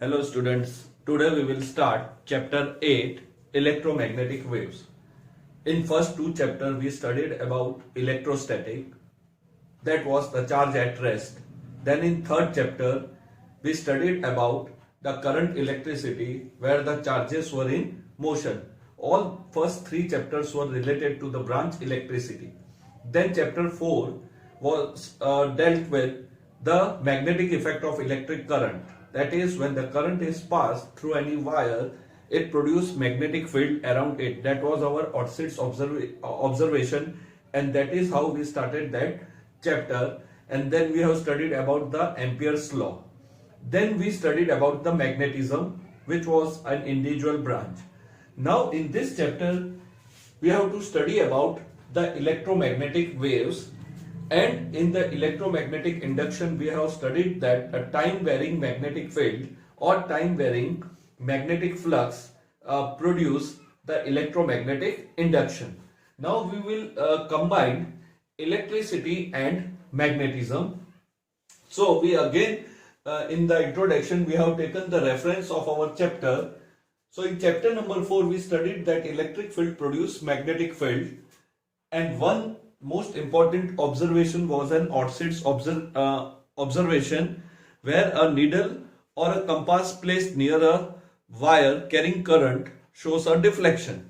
Hello students, today we will start chapter 8 electromagnetic waves. In first two chapters we studied about electrostatic, that was the charge at rest. Then in third chapter we studied about the current electricity where the charges were in motion. All first three chapters were related to the branch electricity. Then chapter 4 was dealt with the magnetic effect of electric current. That is, when the current is passed through any wire, it produces magnetic field around it. That was our Orsted's observation, and that is how we started that chapter. And then we have studied about the Ampere's law. Then we studied about the magnetism, which was an individual branch. Now in this chapter, we have to study about the electromagnetic waves. And in the electromagnetic induction, we have studied that a time-varying magnetic field or time-varying magnetic flux produce the electromagnetic induction. Now we will combine electricity and magnetism. So we again in the introduction we have taken the reference of our chapter. So in chapter number 4 we studied that electric field produce magnetic field, and one most important observation was an Orsted's observation where a needle or a compass placed near a wire carrying current shows a deflection.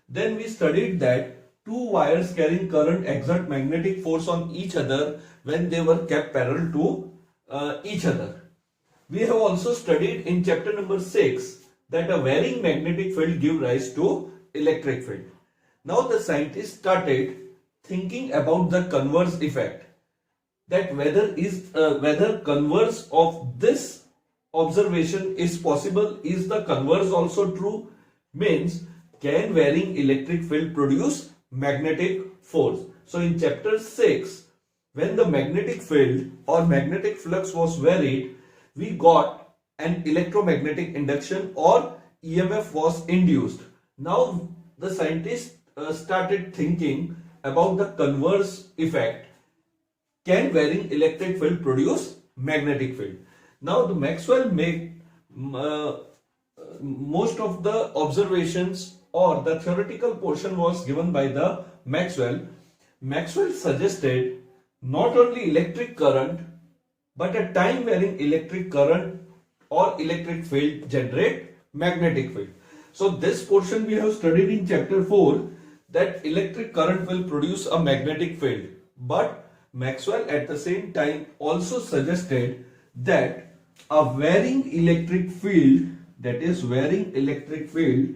Then we studied that two wires carrying current exert magnetic force on each other when they were kept parallel to each other. We have also studied in chapter number 6 that a varying magnetic field gives rise to electric field. Now the scientists started thinking about the converse effect, that whether converse of this observation is possible. Is the converse also true? Means, can varying electric field produce magnetic force? So in chapter 6, when the magnetic field or magnetic flux was varied, we got an electromagnetic induction or EMF was induced. Now the scientists started thinking about the converse effect. Can varying electric field produce magnetic field? Now the Maxwell made most of the observations, or the theoretical portion was given by the Maxwell. Maxwell suggested not only electric current but a time varying electric current or electric field generate magnetic field. So this portion we have studied in chapter 4, that electric current will produce a magnetic field. But Maxwell at the same time also suggested that a varying electric field, that is varying electric field,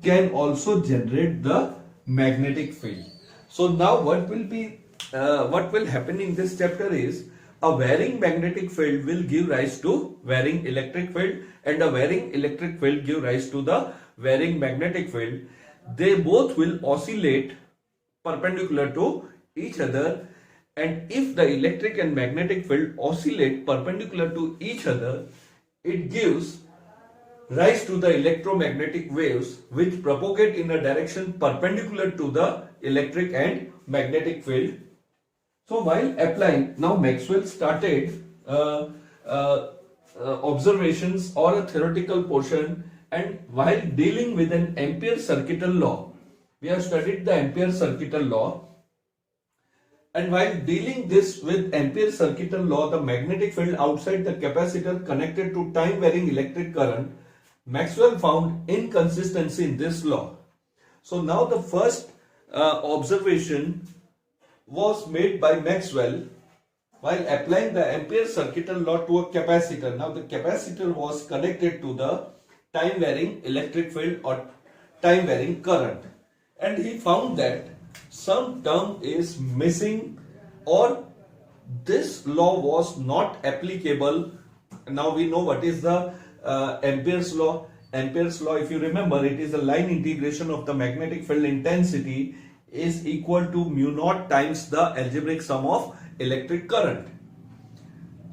can also generate the magnetic field. So now what will happen in this chapter is, a varying magnetic field will give rise to varying electric field, and a varying electric field give rise to the varying magnetic field. They both will oscillate perpendicular to each other, and if the electric and magnetic field oscillate perpendicular to each other, it gives rise to the electromagnetic waves which propagate in a direction perpendicular to the electric and magnetic field. So while applying, now Maxwell started observations or a theoretical portion, and while dealing with an Ampere circuital law, we have studied the Ampere circuital law, and while dealing this with Ampere circuital law, the magnetic field outside the capacitor connected to time varying electric current, Maxwell found inconsistency in this law. So now the first observation was made by Maxwell while applying the Ampere circuital law to a capacitor. Now the capacitor was connected to the time varying electric field or time varying current, and he found that some term is missing, or this law was not applicable. Now we know what is the Ampere's law. Ampere's law, if you remember, it is a line integration of the magnetic field intensity is equal to mu naught times the algebraic sum of electric current.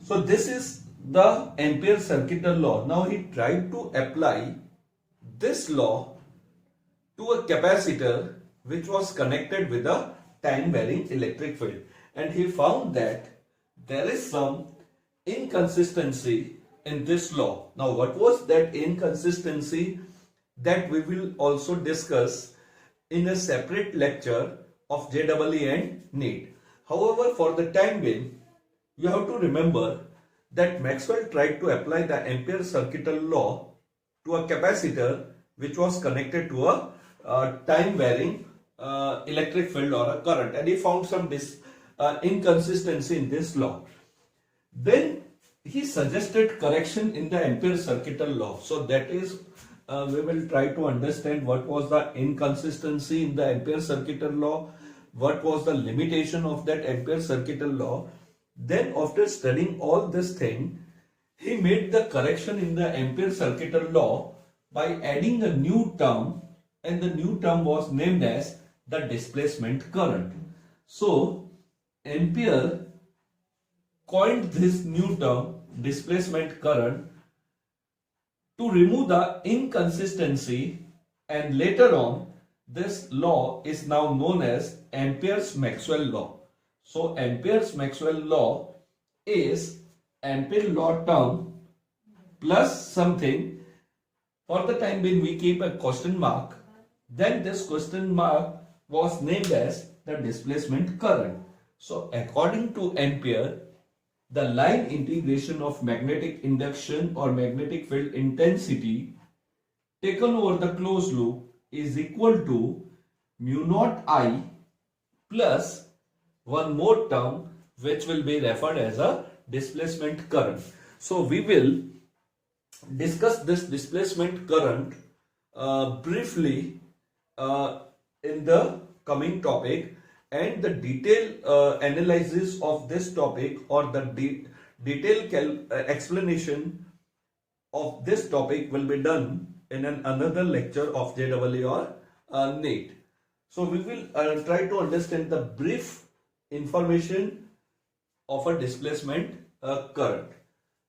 So this is the Ampere circuital law. Now he tried to apply this law to a capacitor which was connected with a time varying electric field, and he found that there is some inconsistency in this law. Now, what was that inconsistency? That we will also discuss in a separate lecture of JEE and NEET. However, for the time being, you have to remember that Maxwell tried to apply the Ampere circuital law to a capacitor which was connected to a time varying electric field or a current, and he found some inconsistency in this law. Then he suggested correction in the Ampere circuital law. So that is, we will try to understand what was the inconsistency in the Ampere circuital law, what was the limitation of that Ampere circuital law. Then after studying all this thing, he made the correction in the Ampere circuital law by adding a new term, and the new term was named as the displacement current. So Ampere coined this new term, displacement current, to remove the inconsistency, and later on this law is now known as Ampere's Maxwell law. So Ampere's Maxwell law is Ampere law term plus something. For the time being we keep a question mark. Then this question mark was named as the displacement current. So according to Ampere, the line integration of magnetic induction or magnetic field intensity taken over the closed loop is equal to mu naught I plus one more term which will be referred as a displacement current. So we will discuss this displacement current briefly in the coming topic, and the detailed analysis of this topic or the detailed explanation of this topic will be done in another lecture of JEE or NEET. So we will try to understand the brief information of a displacement current.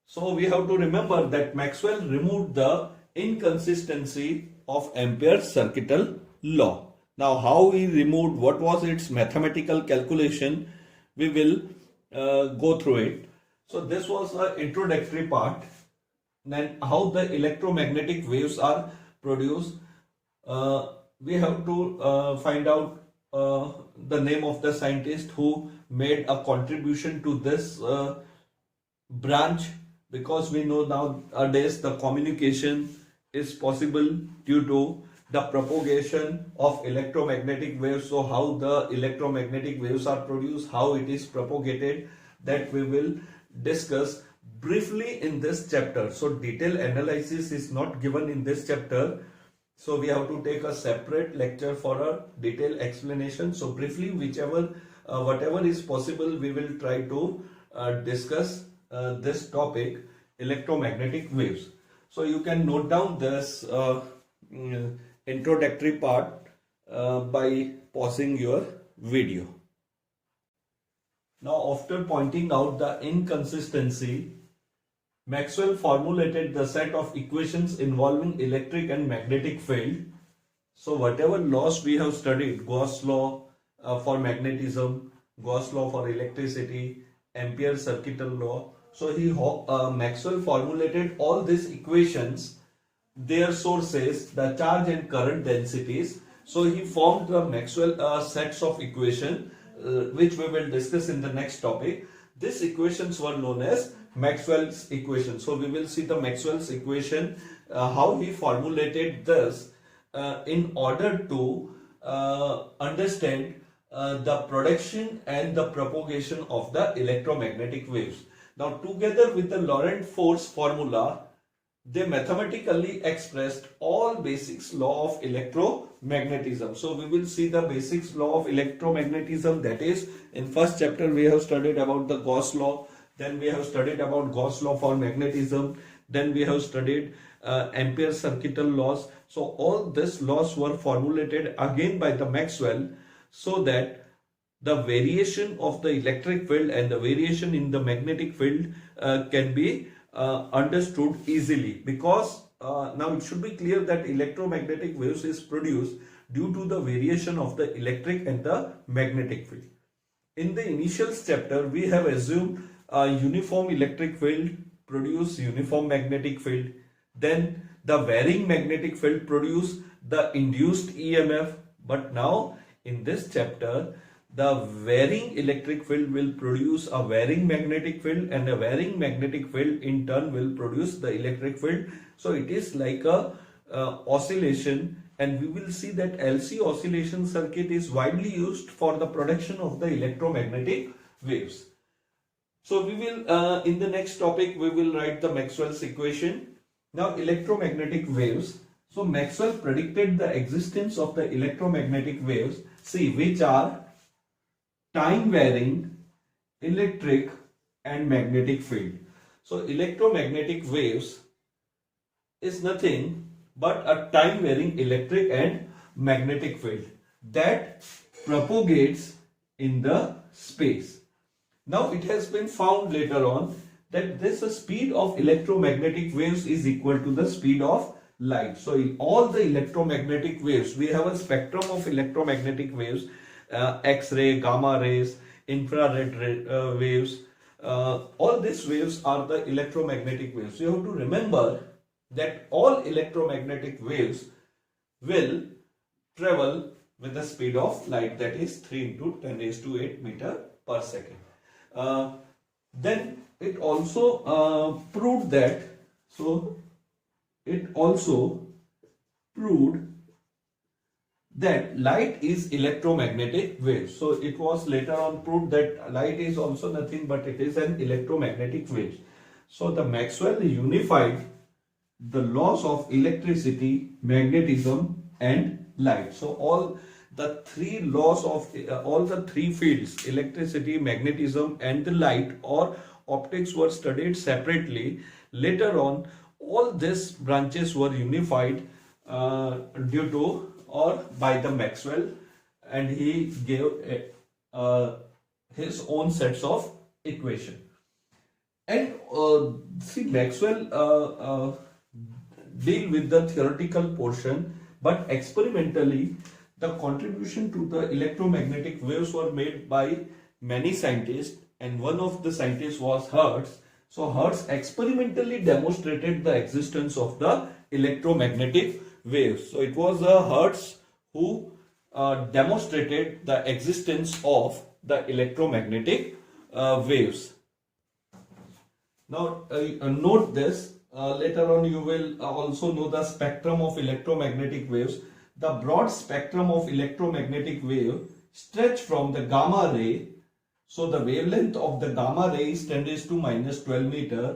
So we have to remember that Maxwell removed the inconsistency of Ampere's circuital law. Now, how he removed, what was its mathematical calculation, we will go through it. So this was the introductory part. Then how the electromagnetic waves are produced. We have to find out the name of the scientist who made a contribution to this branch, because we know nowadays the communication is possible due to the propagation of electromagnetic waves. So how the electromagnetic waves are produced, how it is propagated, that we will discuss briefly in this chapter. So detailed analysis is not given in this chapter, so we have to take a separate lecture for a detailed explanation. So briefly, whatever is possible, we will try to discuss this topic, electromagnetic waves. So you can note down this introductory part by pausing your video. Now, after pointing out the inconsistency, Maxwell formulated the set of equations involving electric and magnetic field. So whatever laws we have studied, Gauss law for magnetism, Gauss law for electricity, Ampere circuital law. So Maxwell formulated all these equations, their sources, the charge and current densities. So he formed the Maxwell sets of equation which we will discuss in the next topic. These equations were known as Maxwell's equation. So we will see the Maxwell's equation, how he formulated this in order to understand the production and the propagation of the electromagnetic waves. Now, together with the Laurent force formula, they mathematically expressed all basics law of electromagnetism. So we will see the basics law of electromagnetism, that is, in first chapter we have studied about the Gauss law, then we have studied about Gauss law for magnetism, then we have studied Ampere circuital laws. So all these laws were formulated again by the Maxwell, so that the variation of the electric field and the variation in the magnetic field can be understood easily, because now it should be clear that electromagnetic waves is produced due to the variation of the electric and the magnetic field. In the initial chapter, we have assumed a uniform electric field produce uniform magnetic field. Then the varying magnetic field produce the induced EMF. But now in this chapter, the varying electric field will produce a varying magnetic field, and a varying magnetic field in turn will produce the electric field. So it is like a oscillation, and we will see that LC oscillation circuit is widely used for the production of the electromagnetic waves. So we will in the next topic we will write the Maxwell's equation. Now electromagnetic waves. So Maxwell predicted the existence of the electromagnetic waves, see, which are time varying, electric and magnetic field. So electromagnetic waves is nothing but a time varying electric and magnetic field that propagates in the space. Now it has been found later on that this speed of electromagnetic waves is equal to the speed of light. So in all the electromagnetic waves, we have a spectrum of electromagnetic waves, X-ray, gamma rays, infrared waves. All these waves are the electromagnetic waves. You have to remember that all electromagnetic waves will travel with the speed of light, that is 3 into 10 raised to 8 meter per second. Then it also proved that, so it also proved that light is electromagnetic wave. So it was later on proved that light is also nothing but it is an electromagnetic wave. So the Maxwell unified the laws of electricity, magnetism and light. So all the three laws of all the three fields, electricity, magnetism and the light or optics, were studied separately. Later on, all these branches were unified due to or by the Maxwell, and he gave his own sets of equation. And see, Maxwell deal with the theoretical portion, but experimentally the contribution to the electromagnetic waves were made by many scientists, and one of the scientists was Hertz. So Hertz experimentally demonstrated the existence of the electromagnetic waves. So it was Hertz who demonstrated the existence of the electromagnetic waves. Now note this, later on you will also know the spectrum of electromagnetic waves. The broad spectrum of electromagnetic wave stretch from the gamma ray. So the wavelength of the gamma ray is 10 raised to minus 12 meter,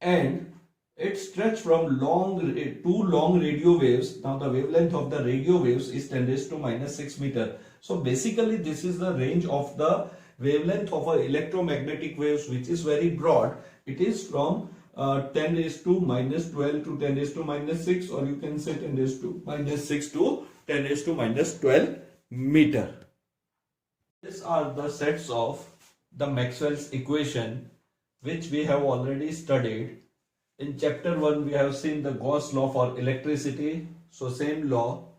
and it stretch from two long radio waves. Now the wavelength of the radio waves is 10 raised to minus 6 meter. So basically this is the range of the wavelength of our electromagnetic waves, which is very broad. It is from 10 raised to minus 12 to 10 raised to minus 6, or you can say 10 raised to minus 6 to 10 raised to minus 12 meter. These are the sets of the Maxwell's equation, which we have already studied. In chapter 1 we have seen the Gauss law for electricity, so same law.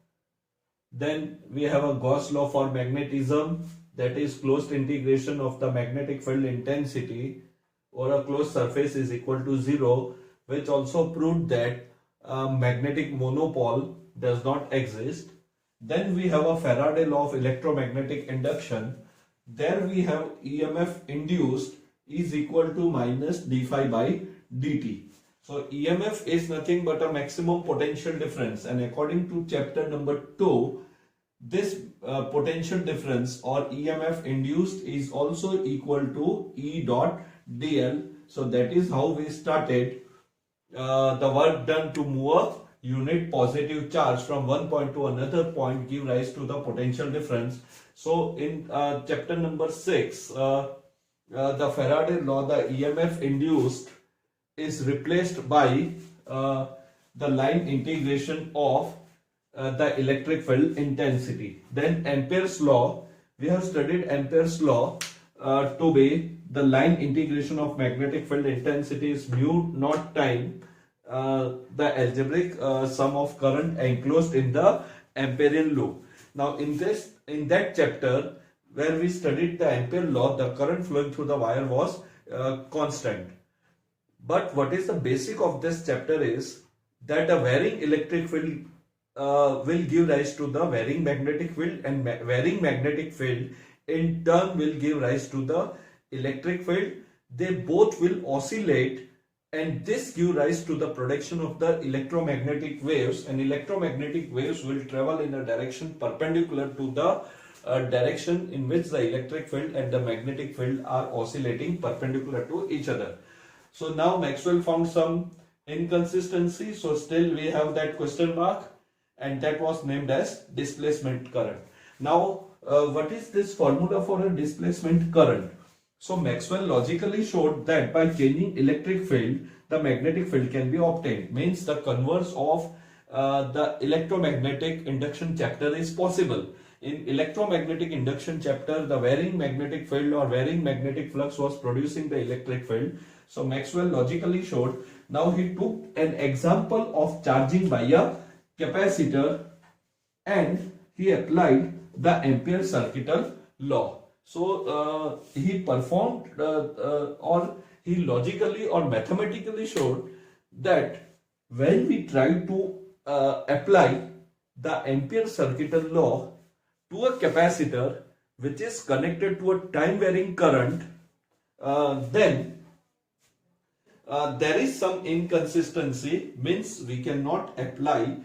Then we have a Gauss law for magnetism, that is closed integration of the magnetic field intensity or a closed surface is equal to 0, which also proved that magnetic monopole does not exist. Then we have a Faraday law of electromagnetic induction. There we have EMF induced is equal to minus d phi by dt. So EMF is nothing but a maximum potential difference, and according to chapter number 2, this potential difference or EMF induced is also equal to E dot dl. So that is how we started the work done to move a unit positive charge from one point to another point give rise to the potential difference. So in chapter number 6, the Faraday law, the EMF induced is replaced by the line integration of the electric field intensity. Then Ampere's law, we have studied Ampere's law to be the line integration of magnetic field intensity is mu naught time the algebraic sum of current enclosed in the Amperian loop. Now in that chapter where we studied the Ampere law, the current flowing through the wire was constant. But what is the basic of this chapter is that a varying electric field will give rise to the varying magnetic field, and varying magnetic field in turn will give rise to the electric field. They both will oscillate, and this give rise to the production of the electromagnetic waves, and electromagnetic waves will travel in a direction perpendicular to the direction in which the electric field and the magnetic field are oscillating perpendicular to each other. So now Maxwell found some inconsistency, so still we have that question mark, and that was named as displacement current. Now what is this formula for a displacement current? So Maxwell logically showed that by changing electric field, the magnetic field can be obtained. Means the converse of the electromagnetic induction chapter is possible. In electromagnetic induction chapter, the varying magnetic field or varying magnetic flux was producing the electric field. So Maxwell logically showed. Now he took an example of charging by a capacitor and he applied the Ampere-Circuital law. So he performed or he logically or mathematically showed that when we try to apply the Ampere-Circuital law to a capacitor which is connected to a time varying current, then there is some inconsistency, means we cannot apply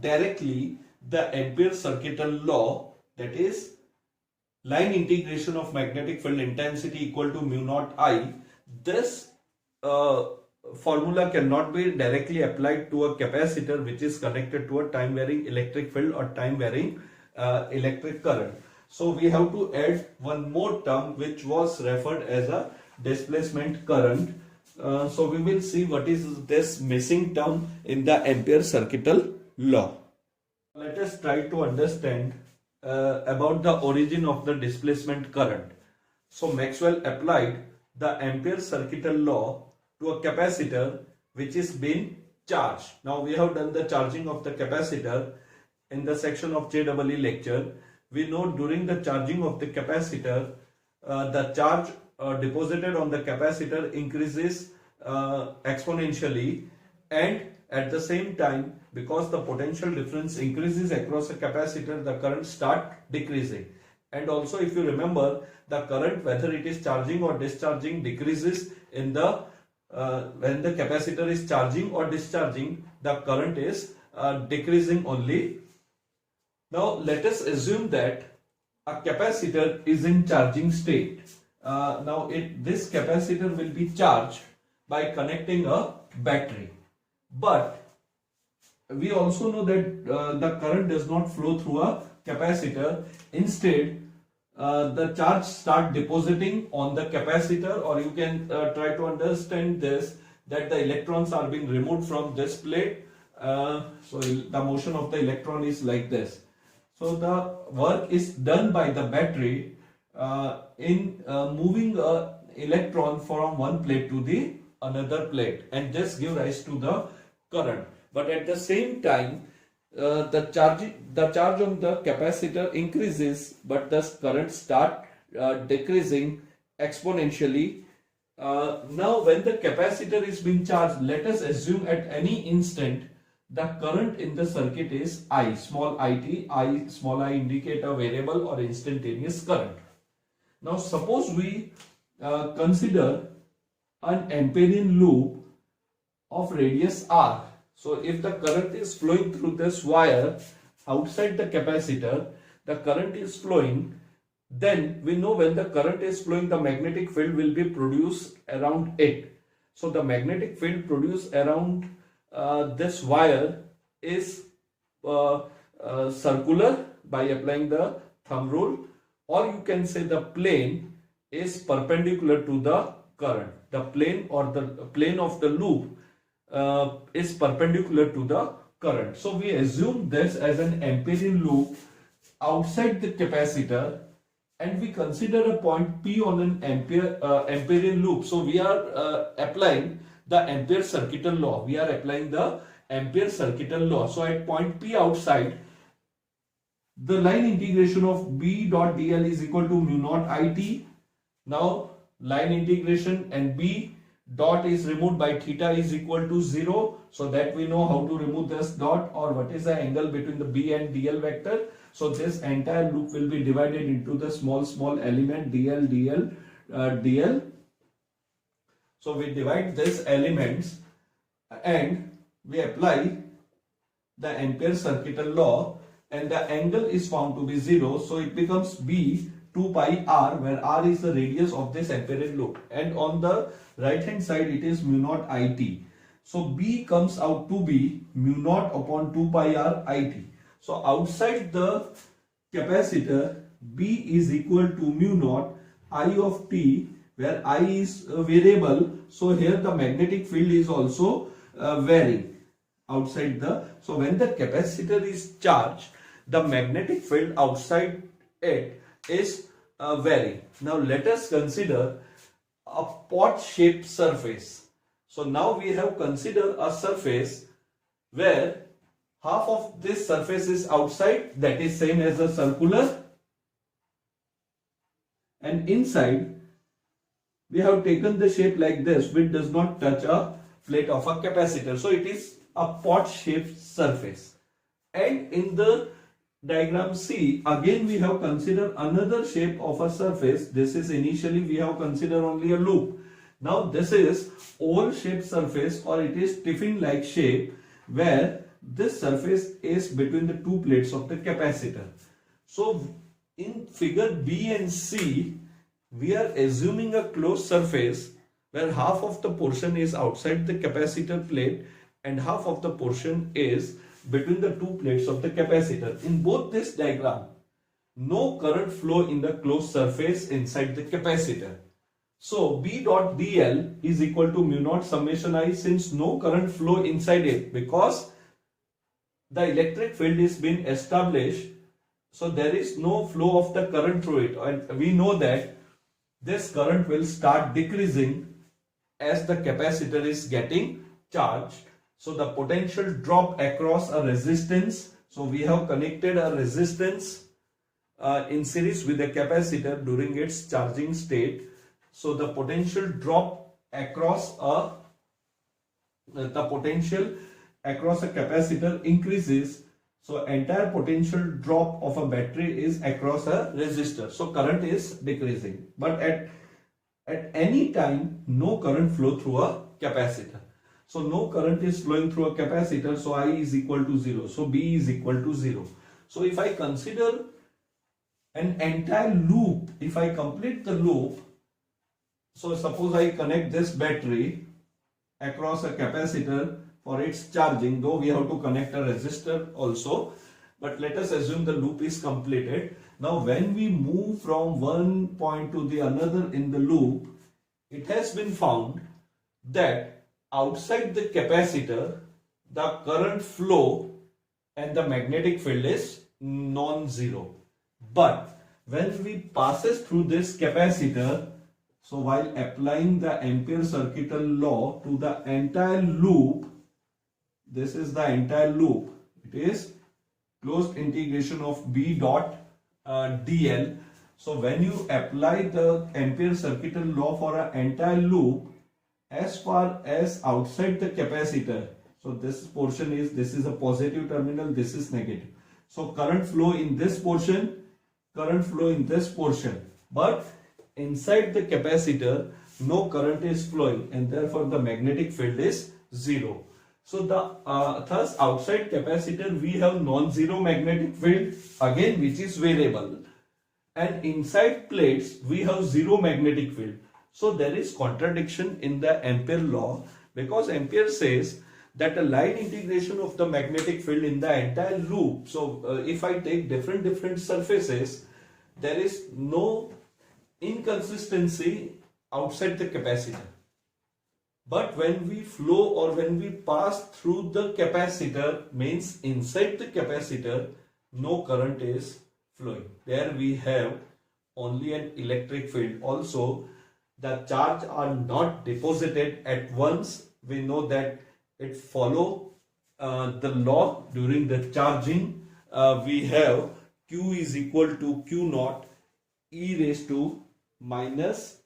directly the Ampere-Circuital law, that is line integration of magnetic field intensity equal to mu naught I. This formula cannot be directly applied to a capacitor which is connected to a time varying electric field or time varying electric current. So we have to add one more term which was referred as a displacement current. So we will see what is this missing term in the Ampere-Circuital law. Let us try to understand about the origin of the displacement current. So Maxwell applied the Ampere-Circuital law to a capacitor which is being charged. Now we have done the charging of the capacitor in the section of JEE lecture. We know during the charging of the capacitor, the charge deposited on the capacitor increases exponentially, and at the same time, because the potential difference increases across a capacitor, the current start decreasing. And also, if you remember, the current, whether it is charging or discharging, decreases in the when the capacitor is charging or discharging, the current is decreasing only. Now let us assume that a capacitor is in charging state. Now this capacitor will be charged by connecting a battery, but we also know that the current does not flow through a capacitor. Instead, the charge start depositing on the capacitor, or you can try to understand this, that the electrons are being removed from this plate. So the motion of the electron is like this. So the work is done by the battery in moving a electron from one plate to the another plate, and this gives rise to the current. But at the same time, the charge on the capacitor increases, but the current start decreasing exponentially. Now when the capacitor is being charged, let us assume at any instant the current in the circuit is I, small it. I, small I indicate a variable or instantaneous current. Now suppose we consider an Amperian loop of radius r. So if the current is flowing through this wire outside the capacitor, the current is flowing, then we know when the current is flowing, the magnetic field will be produced around it. So the magnetic field produced around this wire is circular by applying the thumb rule, or you can say the plane is perpendicular to the current. The plane or the plane of the loop is perpendicular to the current. So we assume this as an Amperian loop outside the capacitor, and we consider a point P on an Amperian loop. So we are applying the Ampere-Circuital law. We are applying the Ampere-Circuital law. So at point P outside, the line integration of B dot dl is equal to mu naught it. Now line integration and B dot is removed by theta is equal to 0. So that we know how to remove this dot, or what is the angle between the B and DL vector. So this entire loop will be divided into the small element DL, DL. So we divide these elements and we apply the Ampere circuital law, and the angle is found to be 0. So it becomes B 2 pi r, where r is the radius of this Ampere loop, and on the right hand side it is mu naught it. So B comes out to be mu naught upon 2 pi r it. So outside the capacitor, B is equal to mu naught I of t, where I is a variable. So here the magnetic field is also varying outside the. So when the capacitor is charged, the magnetic field outside it is varying. Now let us consider a pot shaped surface. So now we have considered a surface where half of this surface is outside, that is same as a circular, and inside we have taken the shape like this, which does not touch a plate of a capacitor. So it is a pot shaped surface. And in the diagram C, again we have considered another shape of a surface. This is initially we have considered only a loop. Now this is oval shaped surface, or it is tiffin like shape, where this surface is between the two plates of the capacitor. So in figure B and C, we are assuming a closed surface where half of the portion is outside the capacitor plate and half of the portion is between the two plates of the capacitor. In both this diagram, no current flow in the closed surface inside the capacitor. So B dot dl is equal to mu naught summation I, since no current flow inside it, because the electric field is being established. So there is no flow of the current through it, and we know that this current will start decreasing as the capacitor is getting charged. So the potential drop across a resistance. So we have connected a resistance in series with the capacitor during its charging state. So the potential drop across a capacitor increases. So entire potential drop of a battery is across a resistor. So current is decreasing, but at any time no current flow through a capacitor. So no current is flowing through a capacitor, so I is equal to 0. So B is equal to 0. So if I consider an entire loop, if I complete the loop, so suppose I connect this battery across a capacitor for its charging, though we have to connect a resistor also, but let us assume the loop is completed. Now when we move from one point to the another in the loop, it has been found that outside the capacitor, the current flow and the magnetic field is non-zero. But when we passes through this capacitor, so while applying the Ampere circuital law to the entire loop, this is the entire loop. It is closed integration of B dot dl. So when you apply the Ampere circuital law for an entire loop, as far as outside the capacitor, so this portion is, this is a positive terminal, this is negative. So current flow in this portion, current flow in this portion, but inside the capacitor no current is flowing, and therefore the magnetic field is 0. So the thus outside capacitor we have non-zero magnetic field again, which is variable, and inside plates we have zero magnetic field. So there is contradiction in the Ampere law, because Ampere says that a line integration of the magnetic field in the entire loop. So if I take different surfaces, there is no inconsistency outside the capacitor. But when we flow or when we pass through the capacitor, means inside the capacitor, no current is flowing. There we have only an electric field. Also, the charge are not deposited at once. We know that it follow the law during the charging. We have Q is equal to Q naught e raised to minus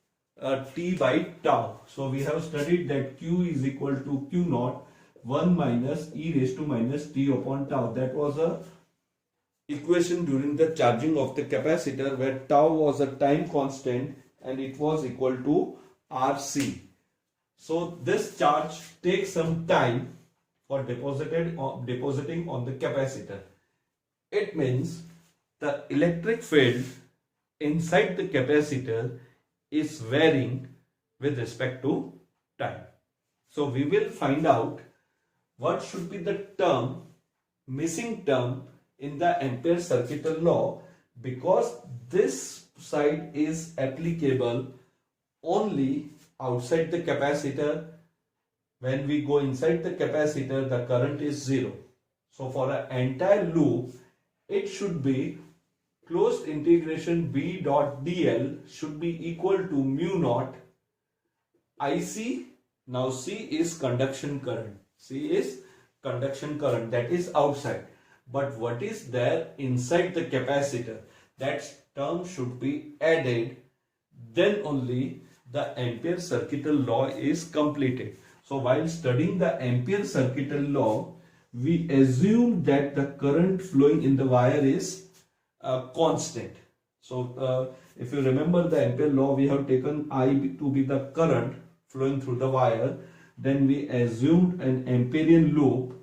T by tau. So we have studied that Q is equal to Q naught 1 minus e raised to minus t upon tau. That was a equation during the charging of the capacitor where tau was a time constant and it was equal to RC. So this charge takes some time for depositing on the capacitor. It means the electric field inside the capacitor is varying with respect to time. So we will find out what should be the missing term in the Ampere circuital law, because this side is applicable only outside the capacitor. When we go inside the capacitor, the current is 0. So for an entire loop, it should be closed integration B dot dl should be equal to mu naught IC. Now C is conduction current. C is conduction current, that is outside. But what is there inside the capacitor? That term should be added. Then only the Ampere circuital law is completed. So while studying the Ampere circuital law, we assume that the current flowing in the wire is constant. So if you remember the Ampere law, we have taken I to be the current flowing through the wire. Then we assumed an Amperian loop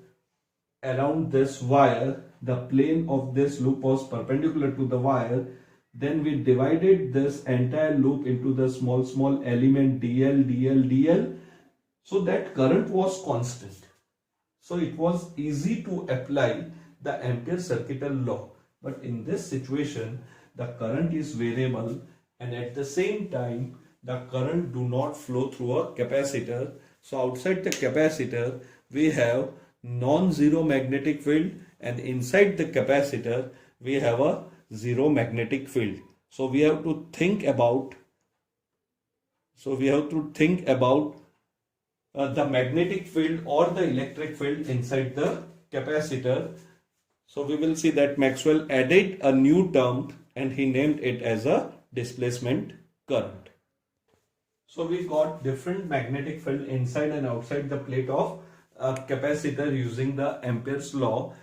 around this wire. The plane of this loop was perpendicular to the wire. Then we divided this entire loop into the small element dl. So that current was constant. So it was easy to apply the Ampere circuital law. But in this situation, the current is variable and at the same time, the current do not flow through a capacitor. So outside the capacitor, we have non-zero magnetic field, and inside the capacitor, we have a zero magnetic field. So we have to think about the magnetic field or the electric field inside the capacitor. So we will see that Maxwell added a new term and he named it as a displacement current. So we got different magnetic field inside and outside the plate of a capacitor using the Ampere's law.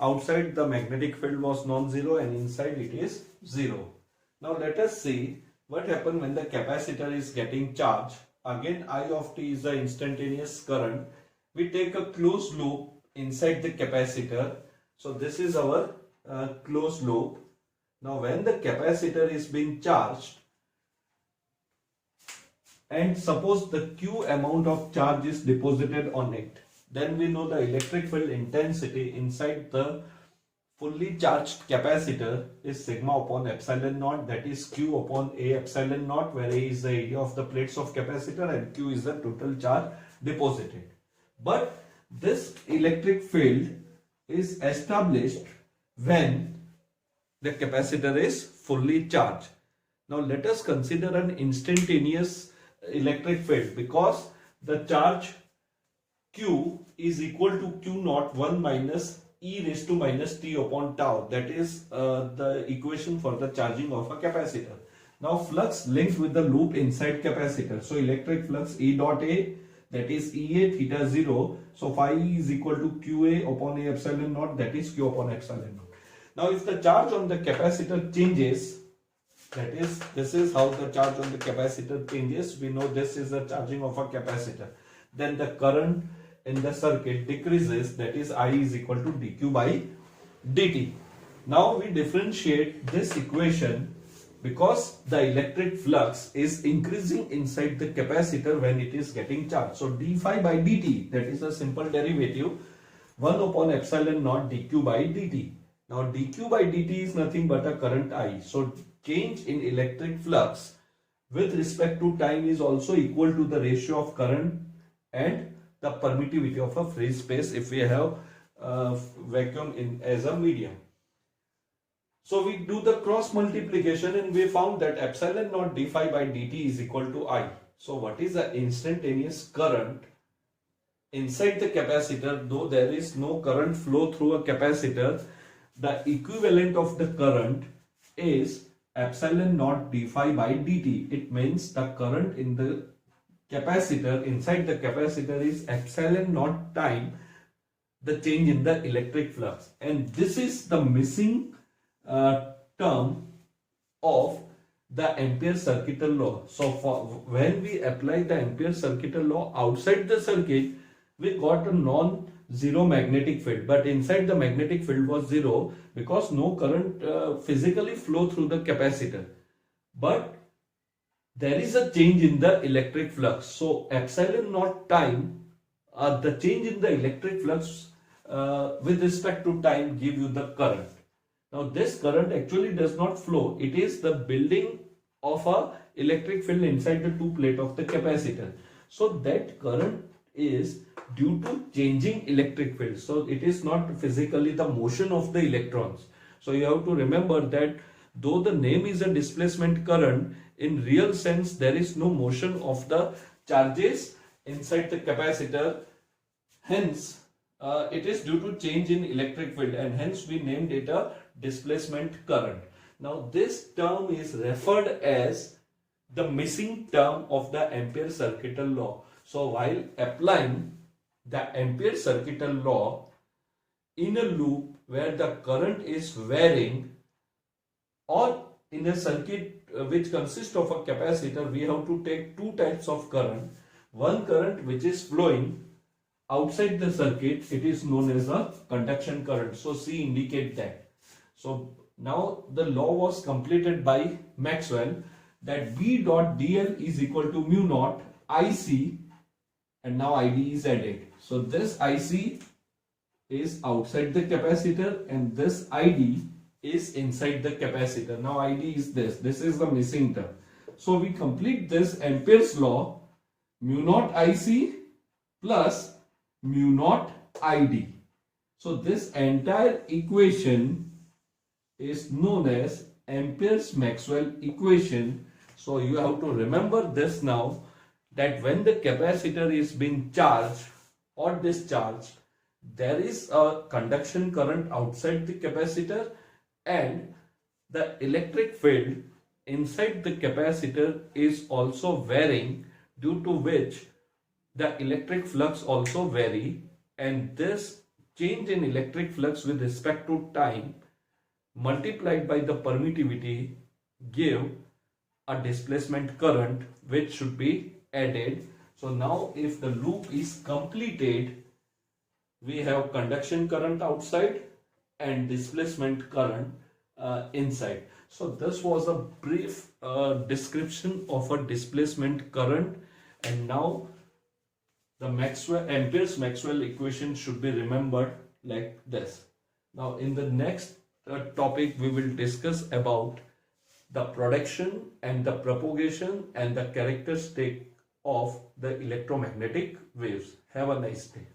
Outside the magnetic field was non-zero and inside it is 0. Now let us see what happens when the capacitor is getting charged. Again, I of t is the instantaneous current. We take a closed loop inside the capacitor. So this is our closed loop. Now when the capacitor is being charged, and suppose the Q amount of charge is deposited on it, then we know the electric field intensity inside the fully charged capacitor is sigma upon epsilon naught, that is Q upon A epsilon naught, where A is the area of the plates of capacitor and Q is the total charge deposited. But this electric field is established when the capacitor is fully charged. Now let us consider an instantaneous electric field, because the charge Q is equal to Q naught 1 minus e raised to minus t upon tau. That is the equation for the charging of a capacitor. Now flux linked with the loop inside capacitor. So electric flux E dot A, that is EA theta 0. So phi is equal to QA upon A epsilon naught, that is Q upon epsilon naught. Now if the charge on the capacitor changes, that is, this is how the charge on the capacitor changes. We know this is the charging of a capacitor. Then the current in the circuit decreases, that is I is equal to dq by dt. Now we differentiate this equation because the electric flux is increasing inside the capacitor when it is getting charged. So d phi by dt, that is a simple derivative, 1 upon epsilon naught dq by dt. Now dq by dt is nothing but a current I. So change in electric flux with respect to time is also equal to the ratio of current and the permittivity of a free space if we have vacuum in as a medium. So we do the cross multiplication and we found that epsilon naught d phi by dt is equal to I. So what is the instantaneous current inside the capacitor? Though there is no current flow through a capacitor, the equivalent of the current is epsilon naught d phi by dt. It means the current in the capacitor, inside the capacitor, is epsilon naught time the change in the electric flux, and this is the missing term of the Ampere-Circuital law. So when we apply the Ampere-Circuital law outside the circuit, we got a non-zero magnetic field, but inside the magnetic field was zero because no current physically flow through the capacitor. But there is a change in the electric flux. So epsilon naught time, the change in the electric flux with respect to time give you the current. Now this current actually does not flow. It is the building of a electric field inside the two plate of the capacitor. So that current is due to changing electric field. So it is not physically the motion of the electrons. So you have to remember that though the name is a displacement current, in real sense there is no motion of the charges inside the capacitor. Hence it is due to change in electric field, and hence we named it a displacement current. Now this term is referred as the missing term of the Ampere-Circuital law. So while applying the Ampere-Circuital law in a loop where the current is varying, or in a circuit which consists of a capacitor, we have to take two types of current. One current which is flowing outside the circuit, it is known as a conduction current. So C indicate that. So now the law was completed by Maxwell, that B dot dl is equal to mu naught IC, and now ID is added. So this IC is outside the capacitor and this ID is inside the capacitor. Now ID is this is the missing term. So we complete this Ampere's law, mu naught IC plus mu naught ID. So this entire equation is known as Ampere's Maxwell equation. So you have to remember this now, that when the capacitor is being charged or discharged, there is a conduction current outside the capacitor, and the electric field inside the capacitor is also varying, due to which the electric flux also vary, and this change in electric flux with respect to time multiplied by the permittivity give a displacement current which should be added. So now if the loop is completed, we have conduction current outside and displacement current inside. So this was a brief description of a displacement current, and now the Ampere's Maxwell equation should be remembered like this. Now in the next topic we will discuss about the production and the propagation and the characteristic of the electromagnetic waves. Have a nice day.